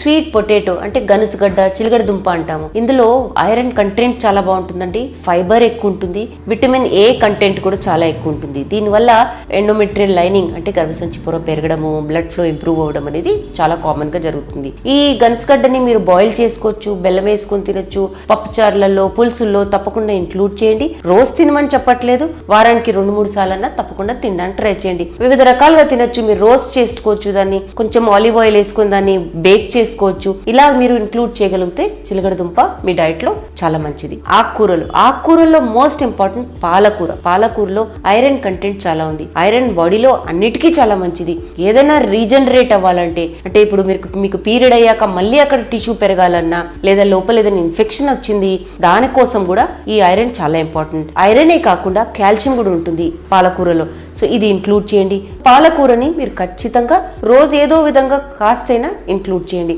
Sweet potato అంటే గనుసుగడ్డ, చిలగడ దుంప అంటాము. ఇందులో ఐరన్ కంటెంట్ చాలా బాగుంటుందండి, ఫైబర్ ఎక్కువ ఉంటుంది, విటమిన్ ఏ కంటెంట్ కూడా చాలా ఎక్కువ ఉంటుంది. దీనివల్ల ఎండోమెట్రియల్ లైనింగ్ అంటే గర్భసంచి పొర పెరగడము, బ్లడ్ ఫ్లో ఇంప్రూవ్ అవ్వడం అనేది చాలా కామన్ గా జరుగుతుంది. ఈ గనుసుగడ్డని మీరు బాయిల్ చేసుకోవచ్చు, బెల్లం వేసుకొని తినొచ్చు, పప్పుచారులలో, పులుసుల్లో తప్పకుండా ఇంక్లూడ్ చేయండి. రోజు తినమని చెప్పట్లేదు, వారానికి 2-3 సార్లన్నా తప్పకుండా తినడానికి ట్రై చేయండి. వివిధ రకాలుగా తినొచ్చు. మీరు రోస్ట్ చేసుకోవచ్చు, దాన్ని కొంచెం ఆలివ్ ఆయిల్ వేసుకొని దాన్ని బేక్ చేసుకోవచ్చు. ఇలా మీరు ఇంక్లూడ్ చేయగలిగితే చిలకడ దుంప మీ డైట్ లో చాలా మంచిది. ఆకుకూరల్లో మోస్ట్ ఇంపార్టెంట్ పాలకూరలో ఐరన్ కంటెంట్ చాలా ఉంది. ఐరన్ బాడీలో అన్నిటికీ చాలా మంచిది. ఏదైనా రీజనరేట్ అవ్వాలంటే, అంటే ఇప్పుడు మీకు పీరియడ్ అయ్యాక మళ్ళీ అక్కడ టిష్యూ పెరగాలన్నా, లేదా లోపల ఏదైనా ఇన్ఫెక్షన్ వచ్చింది, దానికోసం కూడా ఈ ఐరన్ చాలా ఇంపార్టెంట్. ఐరనే కాకుండా కాల్షియం కూడా ఉంటుంది పాలకూరలో. సో ఇది ఇంక్లూడ్ చేయండి. పాలకూరని మీరు ఖచ్చితంగా రోజు ఏదో విధంగా కాస్తైనా ఇంక్లూడ్ చేయండి.